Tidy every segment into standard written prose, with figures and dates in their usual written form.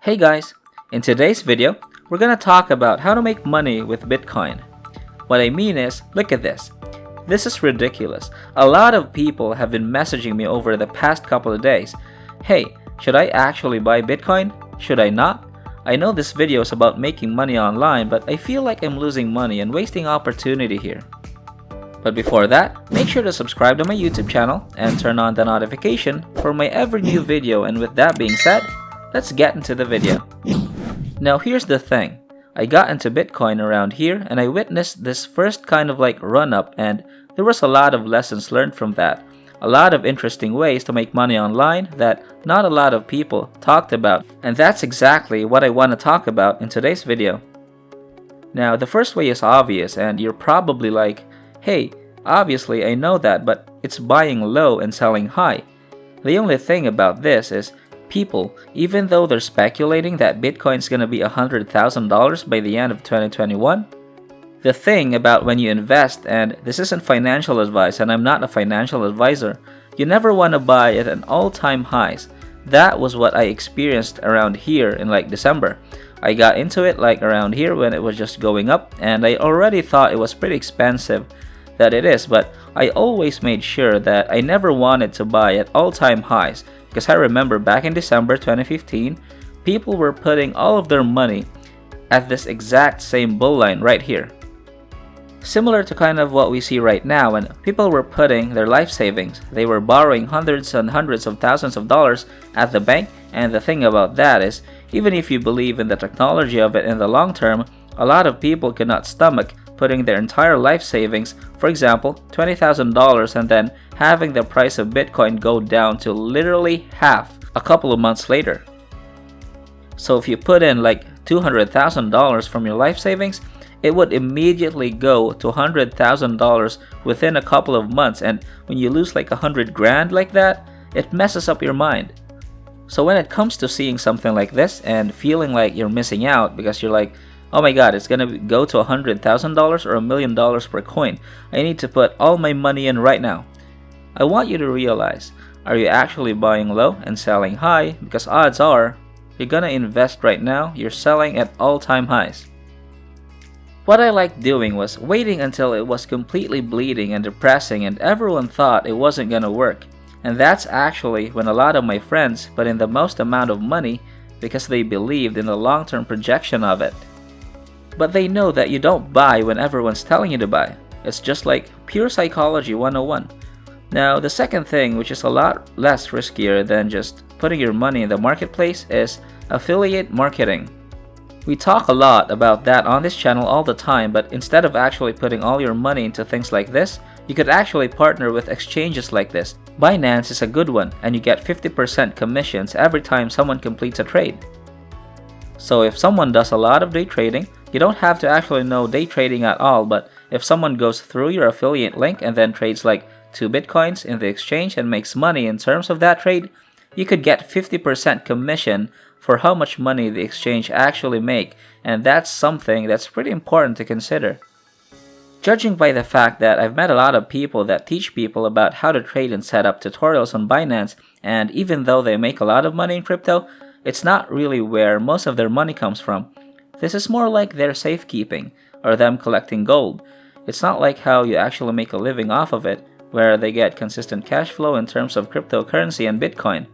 Hey guys, in today's video, we're gonna talk about how to make money with Bitcoin. What I mean is, look at this. This is ridiculous. A lot of people have been messaging me over the past couple of days. Hey, should I actually buy Bitcoin? Should I not? I know this video is about making money online, but I feel like I'm losing money and wasting opportunity here. But before that, make sure to subscribe to my YouTube channel and turn on the notification for my every new video. And with that being said, let's get into the video. Now here's the thing. I got into Bitcoin around here and I witnessed this first kind of like run up, and there was a lot of lessons learned from that. A lot of interesting ways to make money online that not a lot of people talked about, and that's exactly what I want to talk about in today's video. Now the first way is obvious, and you're probably like, hey, obviously I know that, but it's buying low and selling high. The only thing about this is people, even though they're speculating that Bitcoin's gonna be $100,000 by the end of 2021, the thing about when you invest, and this isn't financial advice and I'm not a financial advisor, you never want to buy at an all-time highs. That was what I experienced around here in like December. I got into it like around here when it was just going up, and I already thought it was pretty expensive that it is, but I always made sure that I never wanted to buy at all-time highs, because I remember back in December 2015, people were putting all of their money at this exact same bull line right here. Similar to kind of what we see right now, when people were putting their life savings. They were borrowing hundreds and hundreds of thousands of dollars at the bank, and the thing about that is, even if you believe in the technology of it in the long term, a lot of people could not stomach putting their entire life savings, for example, $20,000, and then having the price of Bitcoin go down to literally half a couple of months later. So if you put in like $200,000 from your life savings, it would immediately go to $100,000 within a couple of months, and when you lose like 100 grand like that, it messes up your mind. So when it comes to seeing something like this and feeling like you're missing out because you're like, oh my god, it's gonna go to $100,000 or $1 million per coin. I need to put all my money in right now. I want you to realize, are you actually buying low and selling high? Because odds are, you're gonna invest right now, you're selling at all-time highs. What I liked doing was waiting until it was completely bleeding and depressing and everyone thought it wasn't gonna work. And that's actually when a lot of my friends put in the most amount of money because they believed in the long-term projection of it. But they know that you don't buy when everyone's telling you to buy. It's just like pure psychology 101. Now, the second thing, which is a lot less riskier than just putting your money in the marketplace, is affiliate marketing. We talk a lot about that on this channel all the time, but instead of actually putting all your money into things like this, you could actually partner with exchanges like this. Binance is a good one, and you get 50% commissions every time someone completes a trade. So if someone does a lot of day trading, you don't have to actually know day trading at all, but if someone goes through your affiliate link and then trades like 2 Bitcoins in the exchange and makes money in terms of that trade, you could get 50% commission for how much money the exchange actually make, and that's something that's pretty important to consider. Judging by the fact that I've met a lot of people that teach people about how to trade and set up tutorials on Binance, and even though they make a lot of money in crypto, it's not really where most of their money comes from. This is more like their safekeeping, or them collecting gold. It's not like how you actually make a living off of it, where they get consistent cash flow in terms of cryptocurrency and Bitcoin.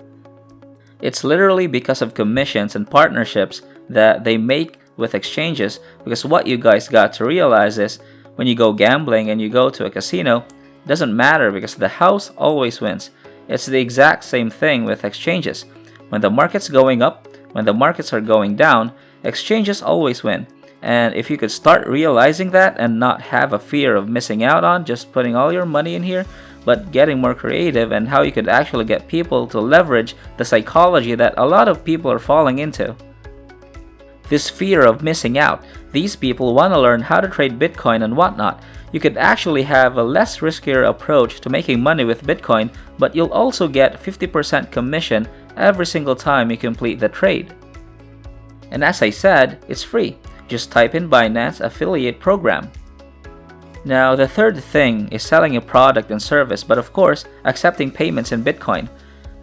It's literally because of commissions and partnerships that they make with exchanges, because what you guys got to realize is, when you go gambling and you go to a casino, it doesn't matter because the house always wins. It's the exact same thing with exchanges. When the market's going up, when the markets are going down, exchanges always win. And if you could start realizing that and not have a fear of missing out on just putting all your money in here, but getting more creative and how you could actually get people to leverage the psychology that a lot of people are falling into. This fear of missing out, these people want to learn how to trade Bitcoin and whatnot. You could actually have a less riskier approach to making money with Bitcoin, but you'll also get 50% commission every single time you complete the trade. And as I said, it's free. Just type in Binance affiliate program. Now, the third thing is selling a product and service, but of course, accepting payments in Bitcoin.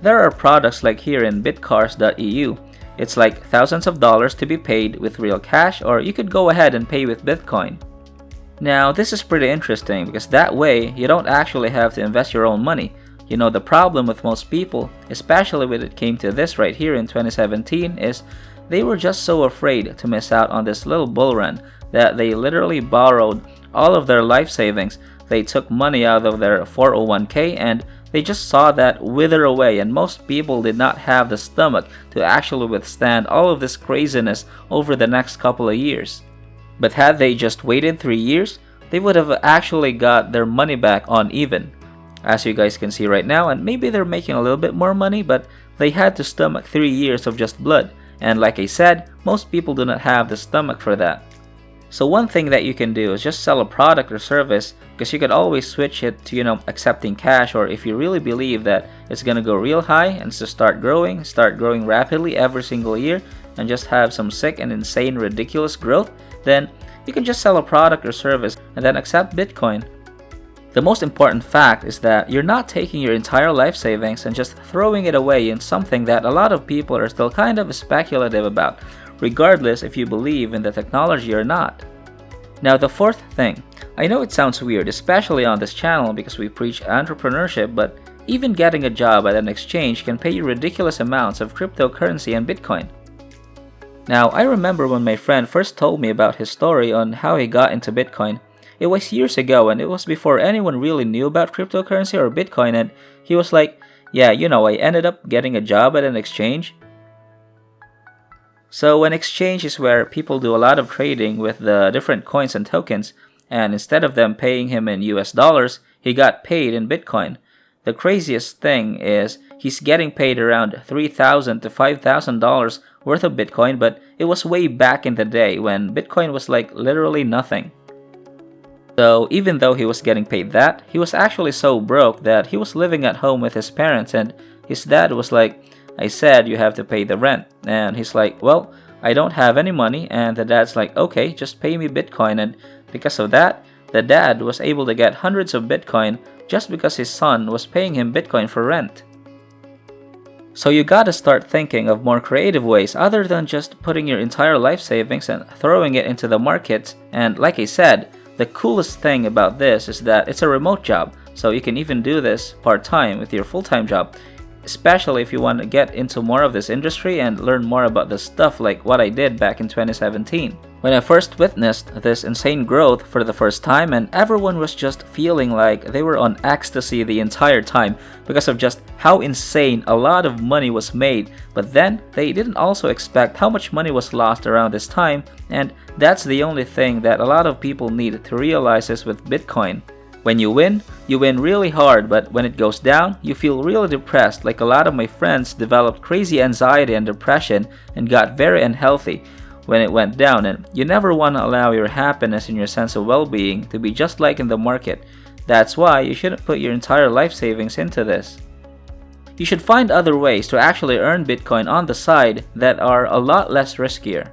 There are products like here in bitcars.eu. It's like thousands of dollars to be paid with real cash, or you could go ahead and pay with Bitcoin. Now, this is pretty interesting because that way you don't actually have to invest your own money. You know, the problem with most people, especially when it came to this right here in 2017, is they were just so afraid to miss out on this little bull run that they literally borrowed all of their life savings. They took money out of their 401k and they just saw that wither away, and most people did not have the stomach to actually withstand all of this craziness over the next couple of years. But had they just waited 3 years, they would have actually got their money back on even. As you guys can see right now, and maybe they're making a little bit more money, but they had to stomach 3 years of just blood. And like I said, most people do not have the stomach for that. So one thing that you can do is just sell a product or service, because you could always switch it to, accepting cash, or if you really believe that it's gonna go real high and just start growing rapidly every single year, and just have some sick and insane ridiculous growth, then you can just sell a product or service and then accept Bitcoin. The most important fact is that you're not taking your entire life savings and just throwing it away in something that a lot of people are still kind of speculative about, regardless if you believe in the technology or not. Now, the fourth thing, I know it sounds weird, especially on this channel because we preach entrepreneurship, but even getting a job at an exchange can pay you ridiculous amounts of cryptocurrency and Bitcoin. Now, I remember when my friend first told me about his story on how he got into Bitcoin. It was years ago, and it was before anyone really knew about cryptocurrency or Bitcoin, and he was like, yeah, I ended up getting a job at an exchange. So an exchange is where people do a lot of trading with the different coins and tokens, and instead of them paying him in US dollars, he got paid in Bitcoin. The craziest thing is he's getting paid around $3,000 to $5,000 worth of Bitcoin, but it was way back in the day when Bitcoin was like literally nothing. So even though he was getting paid that, he was actually so broke that he was living at home with his parents, and his dad was like, I said you have to pay the rent. And he's like, well, I don't have any money. And the dad's like, okay, just pay me Bitcoin. And because of that, the dad was able to get hundreds of Bitcoin just because his son was paying him Bitcoin for rent. So you gotta start thinking of more creative ways other than just putting your entire life savings and throwing it into the markets. And like I said, the coolest thing about this is that it's a remote job, so you can even do this part-time with your full-time job, especially if you want to get into more of this industry and learn more about this stuff like what I did back in 2017. When I first witnessed this insane growth for the first time, and everyone was just feeling like they were on ecstasy the entire time because of just how insane a lot of money was made, but then they didn't also expect how much money was lost around this time, and that's the only thing that a lot of people need to realize is with Bitcoin. When you win really hard, but when it goes down, you feel really depressed. Like a lot of my friends developed crazy anxiety and depression and got very unhealthy when it went down, and you never want to allow your happiness and your sense of well-being to be just like in the market. That's why you shouldn't put your entire life savings into this. You should find other ways to actually earn Bitcoin on the side that are a lot less riskier.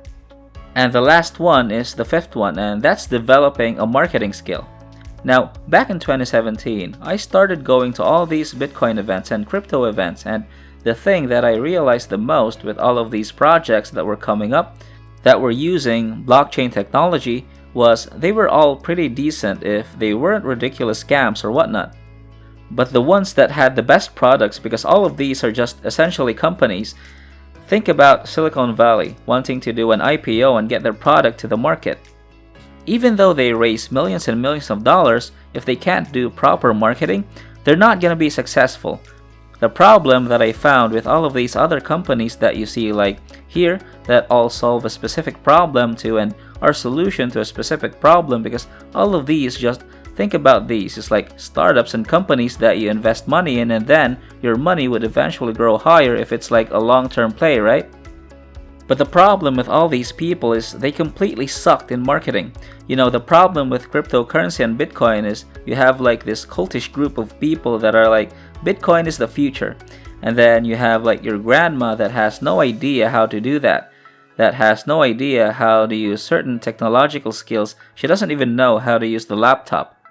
And the last one is the fifth one, and that's developing a marketing skill. Now, back in 2017, I started going to all these Bitcoin events and crypto events, and the thing that I realized the most with all of these projects that were coming up that were using blockchain technology was they were all pretty decent if they weren't ridiculous scams or whatnot. But the ones that had the best products, because all of these are just essentially companies, think about Silicon Valley wanting to do an IPO and get their product to the market. Even though they raise millions and millions of dollars, if they can't do proper marketing, they're not going to be successful. The problem that I found with all of these other companies that you see like here that all solve a specific problem to and are solution to a specific problem, because all of these, just think about these, it's like startups and companies that you invest money in, and then your money would eventually grow higher if it's like a long-term play, right? But the problem with all these people is they completely sucked in marketing. The problem with cryptocurrency and Bitcoin is you have like this cultish group of people that are like, Bitcoin is the future. And then you have like your grandma that has no idea how to do that. That has no idea how to use certain technological skills. She doesn't even know how to use the laptop.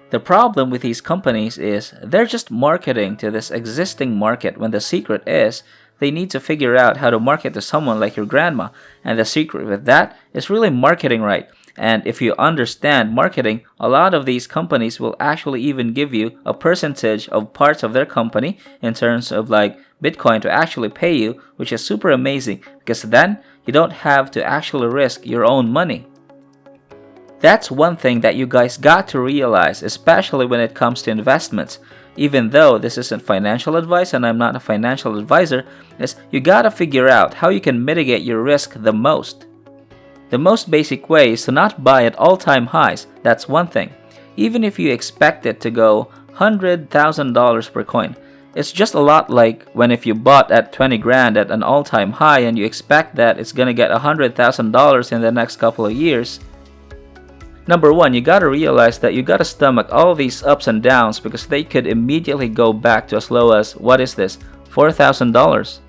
The problem with these companies is they're just marketing to this existing market when the secret is they need to figure out how to market to someone like your grandma. And the secret with that is really marketing right. And if you understand marketing, a lot of these companies will actually even give you a percentage of parts of their company in terms of like Bitcoin to actually pay you, which is super amazing because then you don't have to actually risk your own money. That's one thing that you guys got to realize, especially when it comes to investments. Even though this isn't financial advice and I'm not a financial advisor, is you gotta figure out how you can mitigate your risk the most. The most basic way is to not buy at all-time highs. That's one thing. Even if you expect it to go $100,000 per coin, it's just a lot like when if you bought at 20 grand at an all-time high and you expect that it's gonna get $100,000 in the next couple of years. Number one, you gotta realize that you gotta stomach all these ups and downs because they could immediately go back to as low as, what is this, $4,000.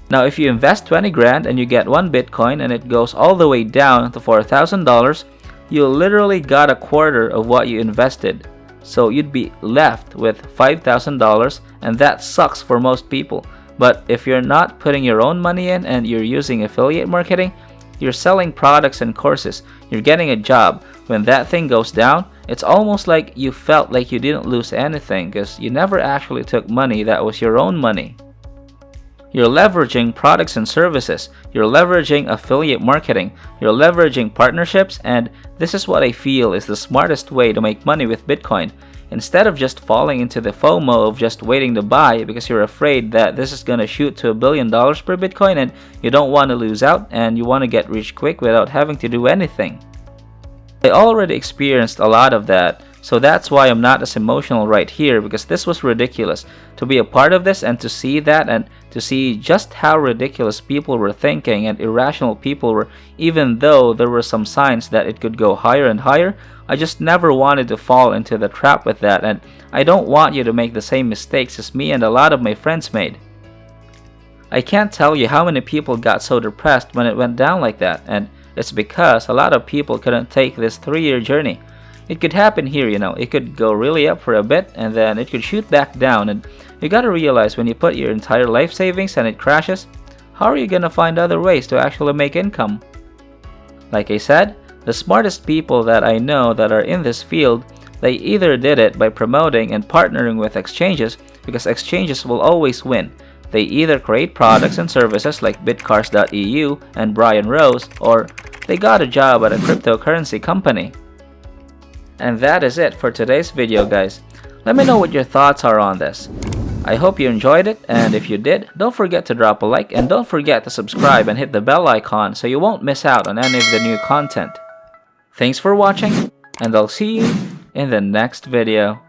Now if you invest 20 grand and you get one Bitcoin and it goes all the way down to $4,000, you literally got a quarter of what you invested. So you'd be left with $5,000, and that sucks for most people. But if you're not putting your own money in and you're using affiliate marketing, you're selling products and courses, you're getting a job. When that thing goes down, it's almost like you felt like you didn't lose anything because you never actually took money that was your own money. You're leveraging products and services, you're leveraging affiliate marketing, you're leveraging partnerships, and this is what I feel is the smartest way to make money with Bitcoin. Instead of just falling into the FOMO of just waiting to buy because you're afraid that this is gonna shoot to $1 billion per Bitcoin and you don't want to lose out and you want to get rich quick without having to do anything. I already experienced a lot of that, so that's why I'm not as emotional right here because this was ridiculous. To be a part of this and to see that and to see just how ridiculous people were thinking and irrational people were, even though there were some signs that it could go higher and higher, I just never wanted to fall into the trap with that, and I don't want you to make the same mistakes as me and a lot of my friends made. I can't tell you how many people got so depressed when it went down like that, and it's because a lot of people couldn't take this 3-year journey. It could happen here, it could go really up for a bit and then it could shoot back down, and you gotta realize when you put your entire life savings and it crashes, how are you gonna find other ways to actually make income? Like I said, the smartest people that I know that are in this field, they either did it by promoting and partnering with exchanges because exchanges will always win. They either create products and services like Bitcars.eu and Brian Rose, or they got a job at a cryptocurrency company. And that is it for today's video, guys. Let me know what your thoughts are on this. I hope you enjoyed it, and if you did, don't forget to drop a like and don't forget to subscribe and hit the bell icon so you won't miss out on any of the new content. Thanks for watching, and I'll see you in the next video.